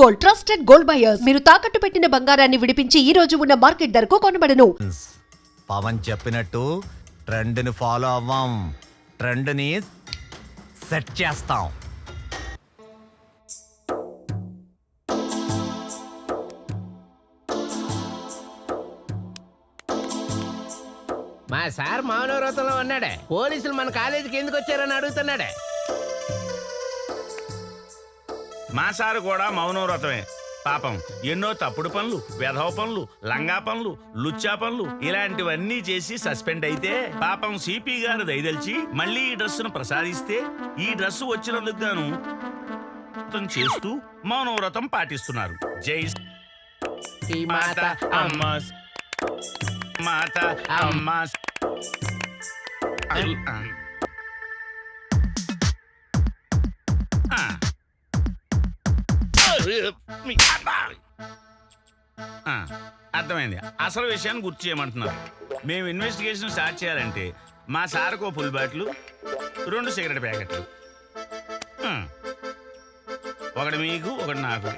Gold, trusted gold buyers. మీరు తాకట్టు పెట్టిన బంగారాన్ని విడిపించి ఈ రోజు ఉన్న మార్కెట్ ధరకు కొనబడను. పవన్ చెప్పినట్టు ట్రెండ్ని ఫాలో అవ్వం, ట్రెండ్ని సెట్ చేస్తాం. మా సార్ మౌనవ్రతంలో ఉన్నాడే, పోలీసులు మన కాలేజీకి ఎందుకు వచ్చారని అడుగుతున్నాడే. మా సారు కూడా మౌనవ్రతమే. పాపం ఎన్నో తప్పుడు పనులు, వెధవ పనులు, లంగా పనులు, లుచ్చా పనులు ఇలాంటివన్నీ చేసి సస్పెండ్ అయితే పాపం సిపి గారు దయదలిచి మళ్ళీ ఈ డ్రెస్సును ప్రసాదిస్తే ఈ డ్రెస్సు వచ్చినందుకు గాను చేస్తూ మౌనవ్రతం పాటిస్తున్నారు. జై ఈ మాత అమ్మ మాత అమ్మ. అర్థమైంది. అసలు విషయాన్ని గుర్తు చేయమంటున్నారు. మేము ఇన్వెస్టిగేషన్ స్టార్ట్ చేయాలంటే మా సార్కు ఫుల్ బాటిల్, 2 సిగరెట్ ప్యాకెట్లు, ఒకటి మీకు ఒకటి నాకు.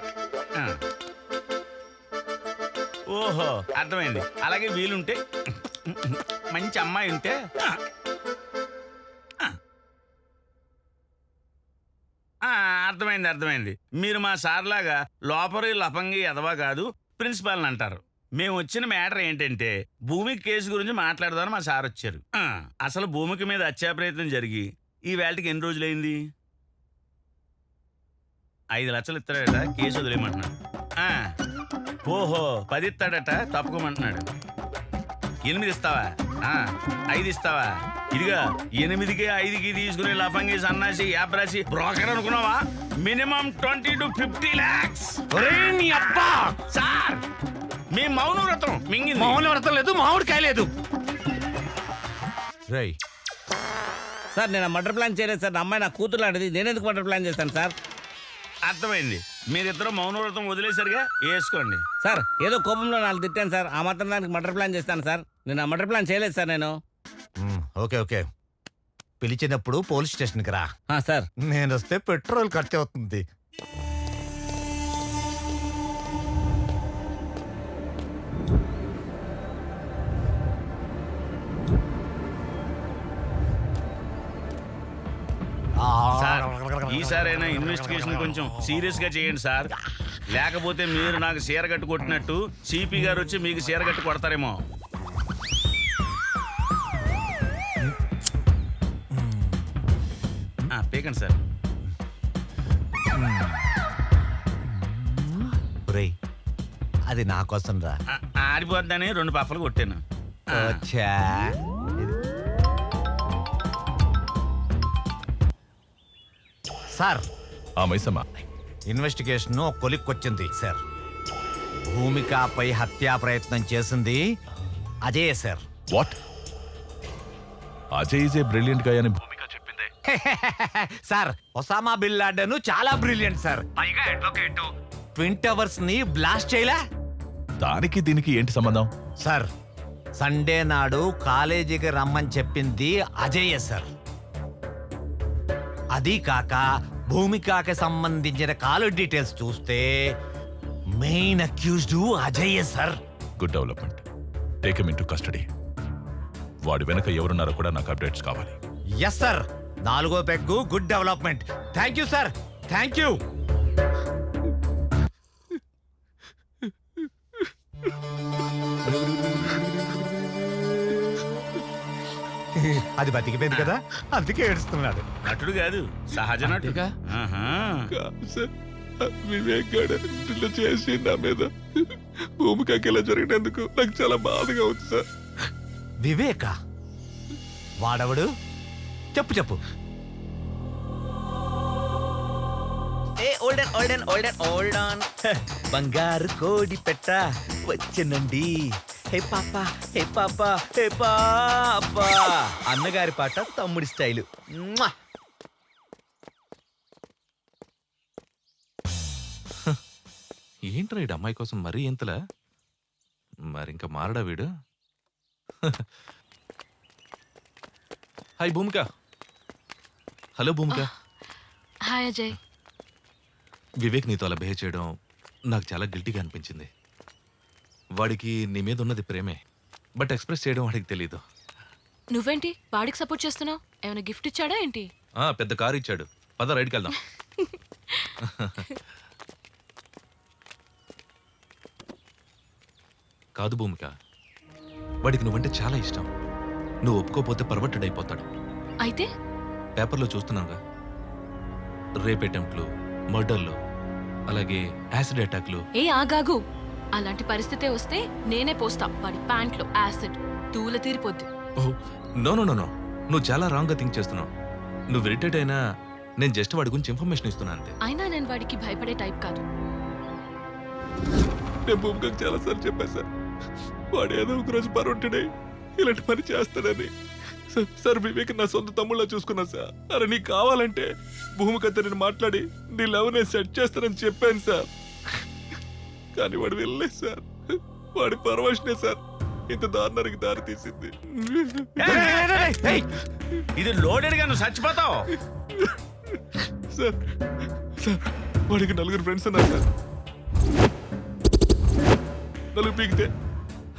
ఓహో అర్థమైంది. అలాగే వీలుంటే మంచి అమ్మాయి ఉంటే అర్థమైంది. మీరు మా సార్లాగా లోపరి లఫంగి ఎదవా కాదు, ప్రిన్సిపాల్ని అంటారు. మేము వచ్చిన మ్యాటర్ ఏంటంటే భూమికి కేసు గురించి మాట్లాడదామని మా సార్ వచ్చారు. అసలు భూమికి మీద హత్యా ప్రయత్నం జరిగి ఈ వేళకి ఎన్ని రోజులైంది? 5 లక్షలు ఇస్తాడట, కేసు వదిలేయమంటున్నాడు. ఓహో 10 ఇస్తాడట, తప్పుకోమంటున్నాడు. 8 ఇస్తావా? 5 ఇస్తావా? ఇదిగా 8కి 5కి తీసుకుని లఫంగి సన్నాసి యాబ్రాసి బ్రోకర్ అనుకున్నావా? Minimum 20 to 50 lakhs. సార్ మీ మౌనవ్రతం మింగింది. మౌనవ్రతం లేదు, మామిడికాయ లేదు. రై సార్ నేను మర్డర్ ప్లాన్ చేయలేదు సార్. నా అమ్మాయి నా కూతురు లాంటిది, నేను ఎందుకు మర్డర్ ప్లాన్ చేస్తాను సార్? అర్థమైంది. మీరిద్దరు మౌనవ్రతం వదిలేసరిగా వేసుకోండి. సార్ ఏదో కోపంలో 4 తిట్టాను సార్, ఆ మాత్రం దానికి మర్డర్ ప్లాన్ చేస్తాను సార్. నేను ఆ మర్డర్ ప్లాన్ చేయలేదు సార్. నేను ఓకే పిలిచినప్పుడు పోలీస్ స్టేషన్కి రా. సార్ నేను వస్తే పెట్రోల్ ఖర్చు అవుతుంది. సార్ ఈసారైనా ఇన్వెస్టిగేషన్ కొంచెం సీరియస్ గా చేయండి సార్. లేకపోతే మీరు నాకు చీర కట్టు కొట్టినట్టు సిపి గారు వచ్చి మీకు చీర కట్టు కొడతారేమో. పీకండి సార్. అది నా కోసం రా. ఆరిపోద్దని 2 పఫలు కొట్టాను. సార్ మైసమ్మ ఇన్వెస్టిగేషన్ కొలిక్కొచ్చింది సార్. భూమికపై హత్యా ప్రయత్నం చేసింది Ajay sir. What? Ajay is a brilliant guy అని భూమిక చెప్పిందే. సార్ ఒసామా బిన్ లాడెన్ చాలా బ్రిలియంట్ సార్. పైగా అడ్వకేట్. ట్విన్ టవర్స్ ని బ్లాస్ట్ చేయలే. దానికి దీనికి ఏంటి సంబంధం? సార్ సండే నాడు కాలేజీకి రమ్మని చెప్పింది అజయ్ సార్. అది కాక భూమికకి సంబంధించిన కాల్ డీటెయిల్స్ చూస్తే main accused Ajay sir. Good development. Take him into custody. వాడి వెనక ఎవరున్నారో కూడా నాకు అప్డేట్స్ కావాలి. Yes sir. 4వ peg good development. Thank you sir, thank you. అది బతికిపోయింది కదా, అందుకే ఏడుస్తున్నాడు. నటుడు కాదు, సహజ నటుగా. వివేక్ గారు చేసి నా మీద భూమికకి ఇలా జరిగినందుకు నాకు చాలా బాధగా ఉంది సార్. వివేక వాడవడు? చెప్పు. బంగారు కోడి పెట్ట వచ్చినండి. హే పాపా హే పాపా హే పాపా. అన్నగారి పాట తమ్ముడి స్టైలు. ఏంట్రా వీడు అమ్మాయి కోసం మరీ ఇంతలా? మరింక మారడా వీడు? హాయ్ భూమిక. హలో భూమిక. హాయ్ అజయ్. వివేక్ నీతో అలా బిహేవ్ చేయడం నాకు చాలా గిల్టీగా అనిపించింది. వాడికి నీ మీద ఉన్నది ప్రేమే, బట్ ఎక్స్ప్రెస్ చేయడం వాడికి తెలీదు. నువ్వేంటి వాడికి సపోర్ట్ చేస్తున్నావు? ఏమైనా గిఫ్ట్ ఇచ్చాడా ఏంటి? పెద్ద కారు ఇచ్చాడు. పద రైడ్కి వెళ్దాం. కాదు భూమిక, వాడికి నువ్వంటే చాలా ఇష్టం. నువ్వు ఒప్పుకోపోతే పర్వట్టుడైపోతాడు. అయితే పేపర్లో చూస్తున్నాగా, రేప్ అటెంప్ట్లు, మర్డర్లు, అలాగే యాసిడ్ అటాక్లు. ఏ ఆగాగు, అలాంటి పరిస్థితే వస్తే నేనే పోస్తా వాడి ప్యాంట్లో యాసిడ్. తూల తీరిపోద్ది. ఓహ్ నో నో నో నో, నువ్వు చాలా రాంగ్గా థింక్ చేస్తున్నావు. నువ్వు ఇరిటేట్ అయినా నేను జస్ట్ వాడి గురించి ఇన్ఫర్మేషన్ ఇస్తున్నా అంతే. అయినా నేను వాడికి భయపడే టైప్ కాదు. నేను భూమికకు చాలా సార్లు చెప్పాను సార్, వాడు ఏదో ఒక రోజు పరుంటుడే ఇలాంటి పని చేస్తాడని. సార్ వివేక్ నా సొంత తమ్ముళ్ళ చూసుకున్నా సార్. అరే నీకు కావాలంటే భూమికతో నేను మాట్లాడి నీ లవ్ నేను సెట్ చేస్తానని చెప్పాను సార్. కానీ వాడు వెళ్ళలేదు సార్. వాడి పరవశనే సార్ ఇంత దారుణానికి దారి తీసింది. ఇది లోడెడ్ గా నువ్వు చచ్చిపోతావు. సార్ సార్ వాడికి 4 ఫ్రెండ్స్ ఉన్నారు సార్. 4 పీకితే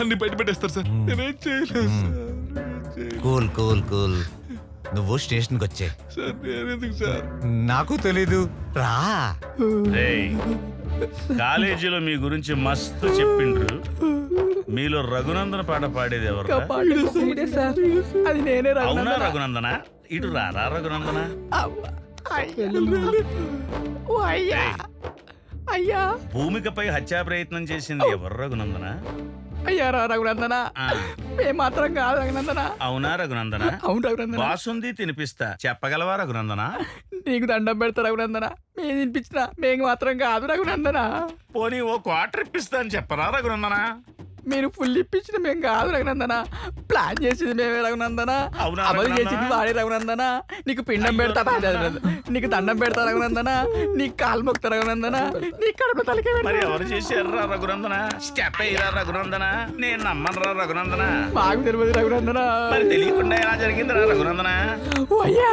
అన్ని బయట పెట్టేస్తారు సార్. నేనేం చేయలేదు సార్. కూల్ కూల్ కూల్, నువ్వు స్టేషన్కి వచ్చే. సార్ నేనెందుకు సార్? నాకు తెలీదు, రా. రేయ్, కాలేజీలో మీ గురించి మస్తు చెప్పిండ్రు. మీలో రఘునందన పాట పాడేది ఎవరు? అది నేనే అవునా రఘునందన? ఇటు రారా రఘునందన. అయ్యా భూమికపై హత్యా ప్రయత్నం చేసింది ఎవరు రఘునందన? అయ్యా రఘునందన, మేము మాత్రం కాదు రఘునందన. అవునా రఘునందన? అవును రఘునందన. బాసుంది తినిపిస్తా, చెప్పగలవా రఘునందన? నీకు దండం పెడతా రఘునందన, మేము తినిపించినా మేము మాత్రం కాదు రఘునందన. పోనీ ఓ క్వార్టర్ ఇప్పిస్తా అని చెప్పరా రఘునందన? మీరు ఫుల్ ఇప్పించిన మేము కాదు రఘునందన. ప్లాన్ చేసింది మేమే రఘునందన. అవునా అమలు రఘునందన? చేసింది వాడే రఘునందన. నీకు పిండం పెడతా, నీకు దండం పెడతా రఘునందన, నీకు కాలు మొక్తా రఘునందన, నీ కడుపు తలకే మరి ఎవరు చేశారా రఘునందన? స్టెప్ అయ్యారా రఘునందన? నేను నమ్మనురా రఘునందన. మాకు తెలియదు రఘునందన. మరి తెలియకుండా ఎలా జరిగిందిరా రఘునందన? అయ్యా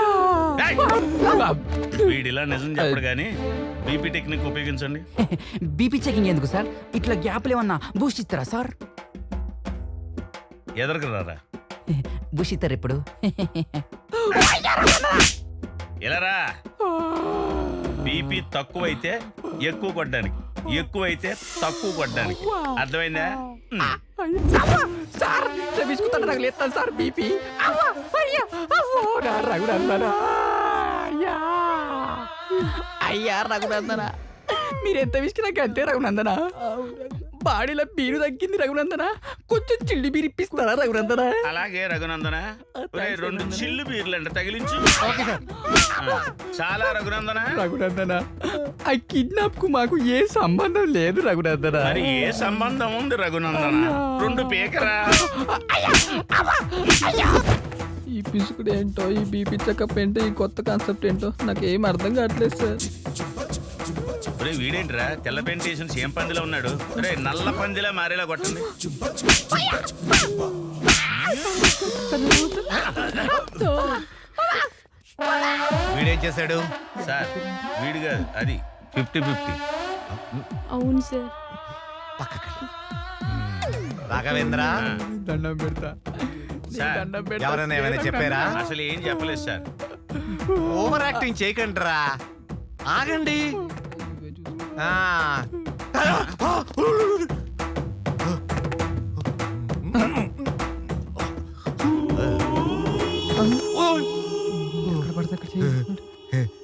ఏయ్! వీడిలా నిజం చెప్పడు గాని బీపీ టెక్నిక్ ఉపయోగించండి. బీపీ చెకింగ్ ఎందుకు సార్? ఇట్లా గ్యాప్లు ఏమన్నా బూస్ట్ ఇస్తారా సార్? ఎదరికి రారా. బూస్ట్ ఇస్తారు ఇప్పుడు. ఇలా రా. బీపీ తక్కువైతే ఎక్కువ కొట్టడానికి, ఎక్కువైతే తక్కువ కొట్టడానికి. అర్థమైందా? సార్ బిస్కుతాడు నాకు లేస్తాను సార్ బీపీ. రఘునందన అయ్యా రఘునందన, మీరు ఎంత విసికి నాకు అంతే రఘునందన. బాడీలో బీరు తగ్గింది రఘునందన, కొంచెం చిల్లి బీరు ఇప్పిస్తారా రఘునందన? అలాగే రఘునందన. ఒరేయ్, 2 చిల్లు బీర్లు అంటే తగిలించు. చాలా రఘునందన. రఘునందన, ఆ కిడ్నాప్ కు మాకు ఏ సంబంధం లేదు రఘునందన. మరి ఏ సంబంధం ఉంది రఘునందన? 2 పీకరా. ఈ పిసుకుడు ఏంటో, ఈ బీపీ చెకప్ ఏంటో, ఈ కొత్త కాన్సెప్ట్ ఏంటో నాకు ఏం అర్థం కావట్లేదు సార్. ఒరే వీడేంట్రా తెల్ల పెయింట్ వేసిన సేమ్ పందిలో ఉన్నాడు. ఒరే నల్ల పందిలా మారేలా కొట్టండి. వీడేం చేశాడు సార్? వీడు కాదు, అది 50-50. అవును సార్. రాఘవేంద్ర, దండం పెడతా, సార్ దండం పెడతా. ఎవరైనా ఏమైనా చెప్పారా? అసలు ఏం చెప్పలేదు సార్. ఓవర్ యాక్టింగ్ చేయకండి రా, ఆగండి. ఆ.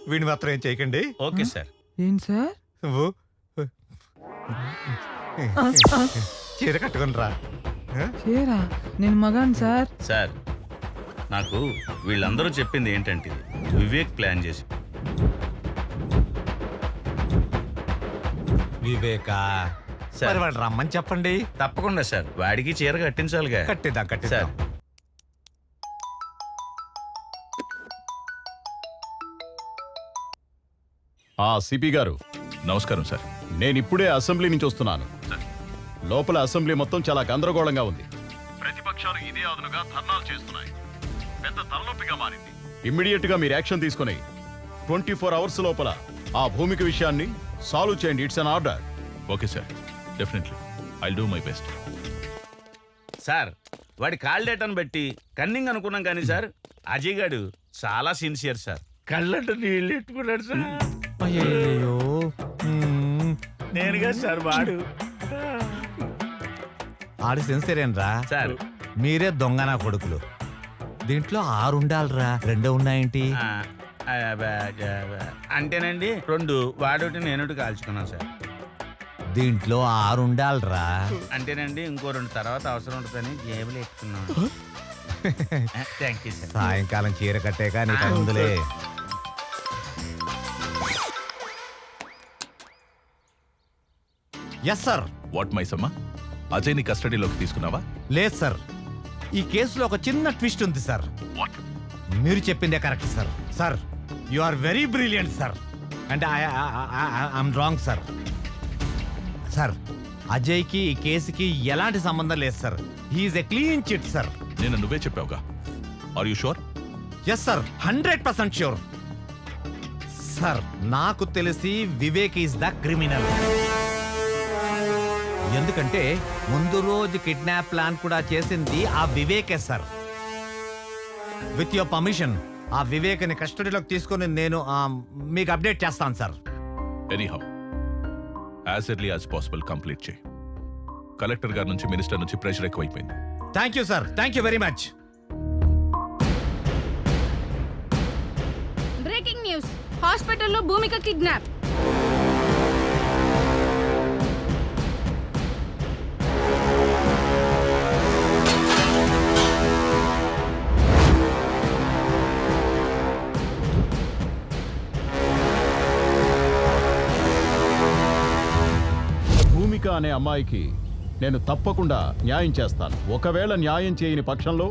వీడిని మాత్రం ఏం చేయకండి. Okay sir. ఏంటి సార్? నువ్వు చీర కట్టుకుని రా. చేరా, నేను మగాను సార్. సార్ నాకు వీళ్ళందరూ చెప్పింది ఏంటంటే ఇది వివేక్ ప్లాన్ చేసి. వివేకా, సార్. మరి వాడు రమ్మని చెప్పండి. తప్పకుండా సార్, వాడికి చీర కట్టించాలిగా. కట్టిద్దాం సార్ కట్టిద్దాం. సిపి గారు నమస్కారం సార్. నేను ఇప్పుడే అసెంబ్లీ నుంచి వస్తున్నాను. లోపల అసెంబ్లీ మొత్తం చాలా గందరగోళంగా ఉంది. ప్రతిపక్షాలు ఇదే అదునుగా ధర్నాలు చేస్తున్నాయి. పెద్ద తలనొప్పిగా మారింది. ఇమ్మీడియట్ గా మీరు యాక్షన్ తీసుకుని 24 అవర్స్ లోపల ఆ భూమిక విషయాన్ని సాల్వ్ చేయండి. It's an order. Okay sir, definitely I do my best. Sir వాడి కాల్ డేటాను బట్టి కన్నింగ్ అనుకున్నాం కానీ సార్ అజయ్ గారు చాలా సిన్సియర్ సార్. కళ్ళంట నీళ్ళు ఎట్టుకున్నాడు సార్. అయ్యో నేనుగా సార్ వాడు. ఆడి సెన్సరేనరా సార్ మీరే దొంగనా కొడుకులు. దీంట్లో 6 ఉండాలిరా, 2 ఉన్నాయేంటి? అంటేనండి 2 వాడోటి నేనోటి కాల్చుకున్నాను సార్. దీంట్లో 6 ఉండాలిరా. అంటేనండి ఇంకో 2 తర్వాత అవసరం ఉంటుందని జేబులు ఎత్తుకున్నాను. Thank you sir. సాయంకాలం చీర కట్టాక నీ పనుందులే. Yes sir. వాట్ మైసమ్మ, అజయ్ని కస్టడీలోకి తీసుకున్నావా? లేదు సార్, ఈ కేసులో ఒక చిన్న ట్విస్ట్ ఉంది సార్. మీరు చెప్పిందే correct sir. Sir you are very brilliant sir, and I'm wrong sir. Sir అజయ్కి ఈ కేసుకి ఎలాంటి సంబంధం లేదు sir. He is a clean chit sir. నేను నువ్వే చెప్పావుగా. Are you sure? Yes sir, 100% sure sir. నాకు తెలిసి వివేక్ ఈస్ ద క్రిమినల్. ఎందుకంటే ముందు రోజు కిడ్నాప్ ప్లాన్ కూడా చేసింది ఆ వివేకే సార్. విత్ యువర్ పర్మిషన్ ఆ వివేక్ని కస్టడీలోకి తీసుకొని నేను మీకు అప్డేట్ చేస్తాను sir. Anyhow as early as possible complete చేయి. కలెక్టర్ గారి నుంచి, మినిస్టర్ నుంచి ప్రెషర్ ఎక్కువైపోయింది. Thank you sir, thank you very much. Breaking news, హాస్పిటల్లో భూమిక కిడ్నాప్. భూమిక అనే అమ్మాయికి నేను తప్పకుండా న్యాయం చేస్తాను. ఒకవేళ న్యాయం చేయని పక్షంలో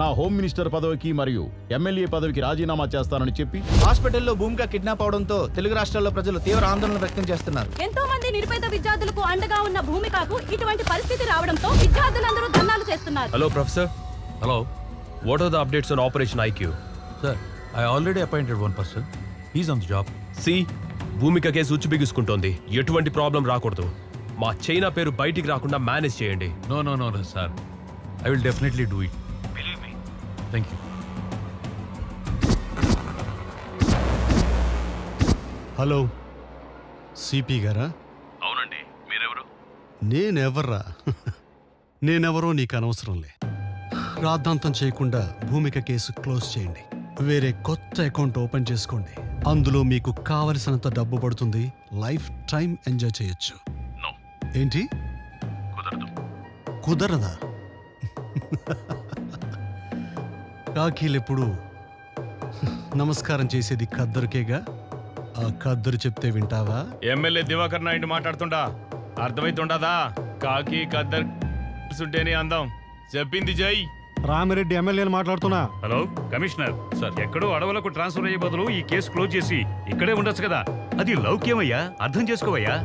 నా హోమ్ మినిస్టర్ పదవికి మరియు ఎమ్మెల్యే పదవికి రాజీనామా చేస్తానని చెప్పి. హాస్పిటల్లో భూమిక కిడ్నాప్ అవడంతో తెలుగు రాష్ట్రాల్లో ప్రజలు తీవ్ర ఆందోళన వ్యక్తం చేస్తున్నారు. ఎంతో మంది నిరుపేద విద్యార్థులకు అండగా ఉన్న భూమికకు ఇటువంటి పరిస్థితి రావడంతో విద్యార్థులందరూ ధర్నాలు చేస్తున్నారు. Hello professor. Hello, what are the updates on operation IQ? Sir, I already appointed 1 person. He's on the job. సి, భూమిక కేసు ఉచ్చు బిగుసుకుంటోంది. ఎటువంటి ప్రాబ్లం రాకూడదు. మా చైనా పేరు బయటికి రాకుండా మేనేజ్ చేయండి. No no no sir, I will definitely do it. Believe me. Thank you. Hello, CP గారా? అవునండి, మీరెవరు? నేనెవర్రా? నేనెవరో నీకు అనవసరంలే. రాద్ధాంతం చేయకుండా భూమిక కేసు క్లోజ్ చేయండి. వేరే కొత్త అకౌంట్ ఓపెన్ చేసుకోండి. అందులో మీకు కావలసినంత డబ్బు పడుతుంది. లైఫ్ టైం ఎంజాయ్ చేయొచ్చు. ఏంటి కుదరదా? కాకీలెప్పుడు నమస్కారం చేసేది ఖద్దరుకేగా. ఆ ఖద్దరు చెప్తే వింటావా? ఎమ్మెల్యే దివాకర్ నాయుడు మాట్లాడుతుండా అర్థమైతుండదా? కాకి ఖద్దర్ ఉంటేనే అందం. చెప్పింది జై. రామిరెడ్డి ఎమ్మెల్యేని మాట్లాడుతున్నా. హలో కమిషనర్ సార్, ఎక్కడో అడవులకు ట్రాన్స్ఫర్ అయ్యే బదులు ఈ కేసు క్లోజ్ చేసి ఇక్కడే ఉండొచ్చు కదా. అది లౌక్యమయ్యా, అర్థం చేసుకోవయ్యా.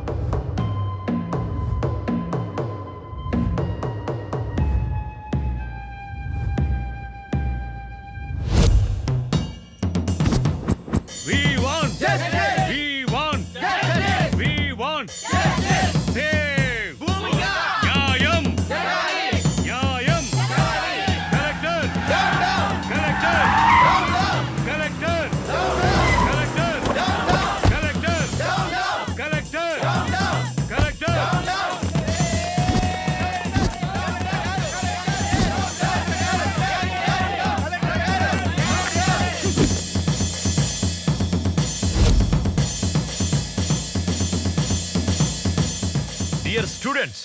Dear students,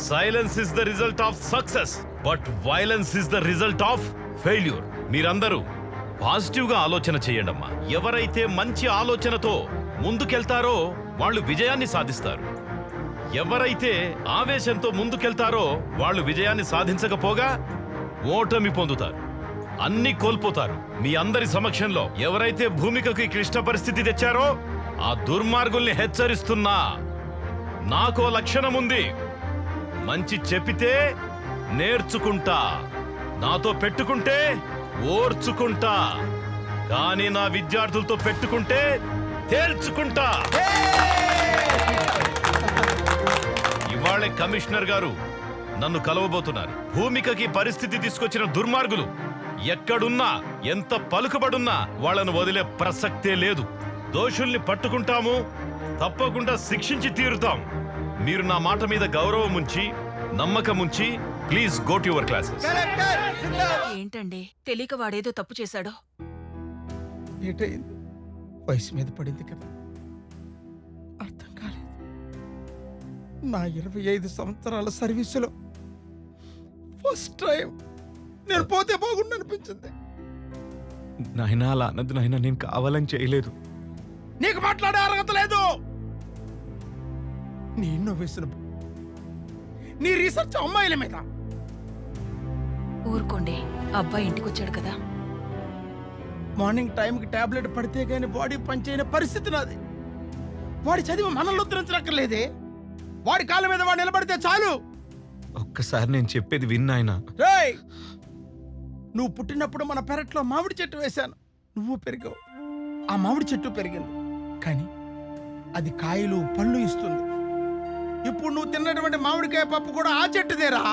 silence is the result of success, but violence is the result of failure. మీరందరూ పాజిటివ్గా ఆలోచన చేయండమ్మా. ఎవరైతే మంచి ఆలోచనతో ముందుకెళ్తారో వాళ్ళు విజయాన్ని సాధిస్తారు. ఎవరైతే ఆవేశంతో ముందుకెళ్తారో వాళ్ళు విజయాన్ని సాధించకపోగా ఓటమి పొందుతారు, అన్ని కోల్పోతారు. మీ అందరి సమక్షంలో ఎవరైతే భూమికకి క్లిష్ట పరిస్థితి తెచ్చారో ఆ దుర్మార్గుల్ని హెచ్చరిస్తున్నా. నాకో లక్షణముంది. మంచి చెప్పితే నేర్చుకుంటా, నాతో పెట్టుకుంటే ఓర్చుకుంటా, కానీ నా విద్యార్థులతో పెట్టుకుంటే తేల్చుకుంటా. కమిషనర్ గారు నన్ను కలవబోతున్నారు. భూమికకి పరిస్థితి తీసుకొచ్చిన దుర్మార్గులు ఎక్కడున్నా, ఎంత పలుకుబడున్నా వాళ్ళను వదిలే ప్రసక్తే లేదు. దోషుల్ని పట్టుకుంటాము, తప్పకుండా శిక్షించి తీరుతాం. మీరు నా మాట మీద గౌరవం ఉంచి, నమ్మకం ఉంచి, please go to your classes. ఏంటండి తెలియక వాడేదో తప్పు చేశాడో. ఏటైంది? వయసు మీద పడింది కదా, అర్థం కాలేదు. నా 25 సంవత్సరాల సర్వీసులో ఫస్ట్ టైం నేను పోతే బాగుండు అనిపించింది. నాయనా అలా అన్నది నాయనా, నేను కావాలని చేయలేదు. నీకు మాట్లాడే అర్హత లేదు. నీ ఇన్నోవేషన్, నీ రీసెర్చ్ అమ్మాయిల మీద. ఊరుకోండి, అబ్బాయి ఇంటికి వచ్చాడు కదా. మార్నింగ్ టైంకి టాబ్లెట్ పడితే గానీ బాడీ పనిచేయని పరిస్థితి నాది. వాడి చదివి మనల్ని ఉద్ధరించనక్కర్లేదే. వాడి కాళ్ళ మీద వాడు నిలబడితే చాలు. ఒక్కసారి నేను చెప్పేది విన్నాయనా. రేయ్, నువ్వు పుట్టినప్పుడు మన పెరట్లో మామిడి చెట్టు వేశాను, నువ్వు పెరిగావు, ఆ మామిడి చెట్టు పెరిగింది. కానీ అది కాయలు పళ్ళు ఇస్తుంది. ఇప్పుడు నువ్వు తిన్నటువంటి మామిడికాయ పప్పు కూడా ఆ చెట్టుదేరా.